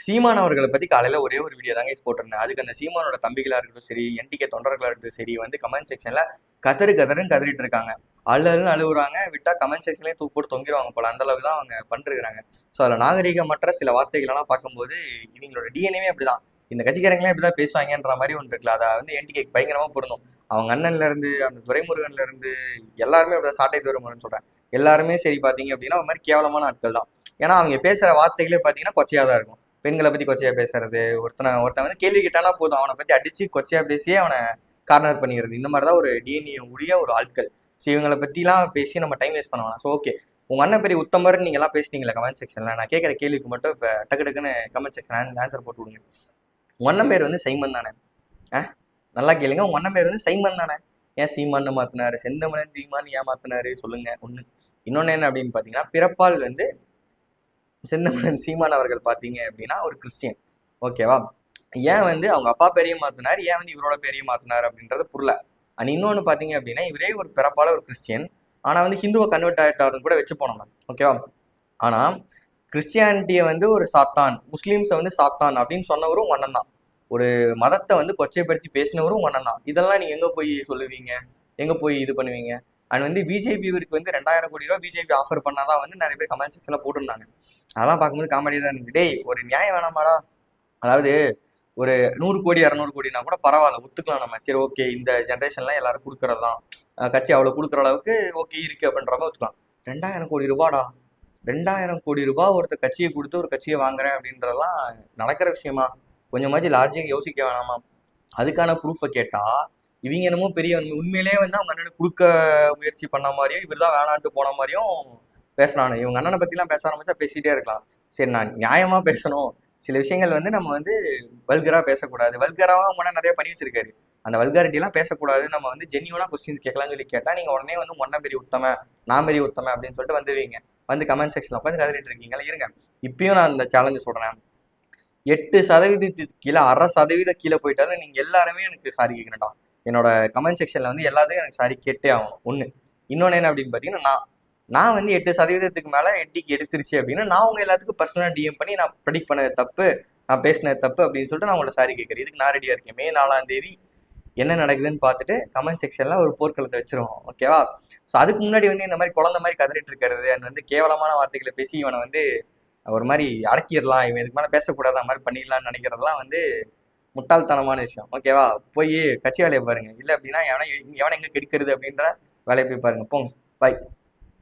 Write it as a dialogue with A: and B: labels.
A: சீமான் அவர்களை பத்தி காலையில ஒரே ஒரு வீடியோ தாங்க போட்டிருந்தேன். அதுக்கு அந்த சீமானோட தம்பிகளா இருக்கட்டும் சரி, என்டிகே தொண்டர்களா இருக்கட்டும் சரி, வந்து கமெண்ட் செக்ஷன்ல கதறுன்னு கதறிட்டு இருக்காங்க. அழுன்னு அழுகுறாங்க. விட்டா கமெண்ட் செக்ஷன்லயே தூக்கு போட்டு தொங்கிடுவாங்க போல, அந்த அளவுக்கு தான் அவங்க பண்ணிருக்காங்க. ஸோ அதில் நாகரீகமற்ற சில வார்த்தைகள் எல்லாம் பார்க்கும்போது இவங்களோட டிஎன்ஏவே அப்படிதான். இந்த கட்சிக்காரங்களே இப்படிதான் பேசுவாங்கன்ற மாதிரி ஒன்று இருக்குல்ல, அதை வந்து என்டிகே பயங்கரமா பொருந்தும். அவங்க அண்ணன்ல இருந்து அந்த துரைமுருகன்ல இருந்து எல்லாருமே அப்படிதான். சாட்டை துரைமுருகன் சொல்றேன், எல்லாருமே சரி பாத்தீங்க அப்படின்னா ஒரு மாதிரி கேவலமான ஆட்கள் தான். ஏன்னா அவங்க பேசுற வார்த்தைகளே பாத்தீங்கன்னா கொச்சையா தான் இருக்கும். பெண்களை பத்தி கொச்சையா பேசுறது, ஒருத்தன் வந்து கேள்வி கேட்டானா போதும் அவனை பத்தி அடிச்சு கொச்சையா பேசியே அவனை கார்னர் பண்ணிடுறது, இந்த மாதிரிதான் ஒரு டிஎன்ஏ உடைய ஒரு ஆட்கள். ஸோ இவங்களை பத்திலாம் பேசி நம்ம டைம் வேஸ்ட் பண்ணலாம். ஸோ ஓகே, உங்க அண்ணன் பெரிய உத்தமர் நீங்க எல்லாம் பேசுனீங்களா கமெண்ட் செக்ஷன்ல? நான் கேட்கற கேள்விக்கு மட்டும் இப்ப டக்கு டக்குன்னு கமெண்ட் செக்ஷன் ஆன்சர் போட்டு விடுங்க. உங்க அண்ணன் பேர் வந்து சைமன் தானே? நல்லா கேளுங்க, உங்க அண்ணன் பேர் வந்து சைமன் தானே? ஏன் சீமான்னு மாத்தினாரு? செந்தமனன் சீமான் ஏன் மாத்தினாரு சொல்லுங்க. ஒண்ணு. இன்னொன்னு என்ன அப்படின்னு பாத்தீங்கன்னா, பிறப்பால் வந்து செந்தமனன் சீமான் அவர்கள் பாத்தீங்க அப்படின்னா ஒரு கிறிஸ்டியன். ஓகேவா? ஏன் வந்து அவங்க அப்பா பேரையும் மாத்தினாரு, ஏன் வந்து இவரோட பேரையும் மாத்தினாரு அப்படின்றது புரியல. அண்ட் இன்னொன்னு பாத்தீங்க அப்படின்னா, இவரே ஒரு பிறப்பால ஒரு கிறிஸ்டியன், ஆனா வந்து ஹிந்துவை கன்வெர்ட் ஆயிட்டாருன்னு கூட வச்சு போனோம். ஓகேவா? ஆனா கிறிஸ்டியானிட்டியை வந்து ஒரு சாத்தான், முஸ்லீம்ஸை வந்து சாத்தான் அப்படின்னு சொன்னவரும் உங்க அண்ணன் தான். ஒரு மதத்தை வந்து கொச்சைப்படுத்தி பேசினவரும் உங்க அண்ணன் தான். இதெல்லாம் நீங்க எங்க போய் சொல்லுவீங்க, எங்க போய் இது பண்ணுவீங்க? அண்ட் வந்து பிஜேபி இவருக்கு வந்து 2000 கோடி ரூபாய் பிஜேபி ஆஃபர் பண்ணாதான் வந்து நிறைய பேர் கமெண்ட் செக்ஷன்ல போட்டுருந்தாங்க. அதெல்லாம் பார்க்கும்போது காமெடியா தான் இருந்துச்சு. டேய், ஒரு நியாயம் வேணாமாடா? அதாவது ஒரு 100 கோடி 200 கோடினா கூட பரவாயில்ல, ஒத்துக்கலாம் நம்ம. சரி ஓகே, இந்த ஜென்ரேஷன்ல எல்லாரும் கொடுக்கறது தான், கட்சி அவ்வளவு கொடுக்குற அளவுக்கு ஓகே இருக்கு அப்படின்ற மாதிரி ஒத்துக்கலாம். 2000 கோடி ரூபாடா, 2000 கோடி ரூபாய் ஒருத்தர் கட்சியை கொடுத்து ஒரு கட்சியை வாங்குறேன் அப்படின்றதெல்லாம் நடக்கிற விஷயமா? கொஞ்சமாச்சு லாஜிக் யோசிக்க வேணாமா? அதுக்கான ப்ரூஃபை கேட்டா இவங்க என்னமோ பெரிய உண்மையிலேயே வந்து அவங்க அண்ணனுக்கு கொடுக்க முயற்சி பண்ண மாதிரியும் இவர் தான் வேணான்ட்டு போன மாதிரியும் பேசுறானு. இவங்க அண்ணனை பத்திலாம் பேச ஆரம்பிச்சா பேசிட்டே இருக்கலாம். சரி, நான் நியாயமா பேசணும். சில விஷயங்கள் வந்து நம்ம வந்து வல்கரா பேசக்கூடாது. வல்கராவா அவங்க நிறைய பண்ணி வச்சிருக்காரு. அந்த வல்காரிட்டி எல்லாம் பேசக்கூடாது. நம்ம வந்து ஜென்யூனா கொஸ்டின் கேட்கலாம்னு சொல்லி கேட்டா நீங்க உடனே வந்து ஒன்ன பெரிய உத்தம, நான் பெரிய உத்தம அப்படின்னு சொல்லிட்டு வந்துடுவீங்க. வந்து கமெண்ட் செக்ஷன்ல உட்காந்து கதறிட்டு இருக்கீங்களா? இருங்க, இப்பயும் நான் இந்த சேலஞ்சு சொல்றேன். 8% கீழே 1/2% கீழே போயிட்டாலும் நீங்க எல்லாருமே எனக்கு சாரி கேட்கணும்டா. என்னோட கமெண்ட் செக்ஷன்ல வந்து எல்லாத்தையும் எனக்கு சாரி கேட்டே ஆகணும். ஒண்ணு. இன்னொன்னு என்ன அப்படின்னு பாத்தீங்கன்னா, நான் வந்து 8% மேல எட்டிக்கு எடுத்துருச்சு அப்படின்னா நான் உங்க எல்லாத்துக்கும் பர்சனலா டிஎம் பண்ணி நான் ப்ரெடிக்ட் பண்ணது தப்பு, நான் பேசினது தப்பு அப்படின்னு சொல்லிட்டு நான் உங்களோட சாரி கேட்கறேன். இதுக்கு நான் ரெடியா இருக்கேன். மே 4ஆம் தேதி என்ன நடக்குதுன்னு பார்த்துட்டு கமெண்ட் செக்ஷன்ல ஒரு போர்க்களத்தை வச்சிருவோம். ஓகேவா? ஸோ அதுக்கு முன்னாடி வந்து இந்த மாதிரி குழந்தை மாதிரி கதறிட்டு இருக்கிறது, அது வந்து கேவலமான வார்த்தைகளை பேசி இவனை வந்து ஒரு மாதிரி அடக்கிடலாம், இவன் இதுக்கு மேலே பேசக்கூடாத மாதிரி பண்ணிடலாம்னு நினைக்கிறதுலாம் வந்து முட்டாள்தனமான விஷயம். ஓகேவா? போய் கட்சி வேலையை பாருங்க. இல்லை அப்படின்னா எவனை எங்க கெடுக்கிறது அப்படின்ற வேலையை போய் பாருங்க. போங்க. பாய்.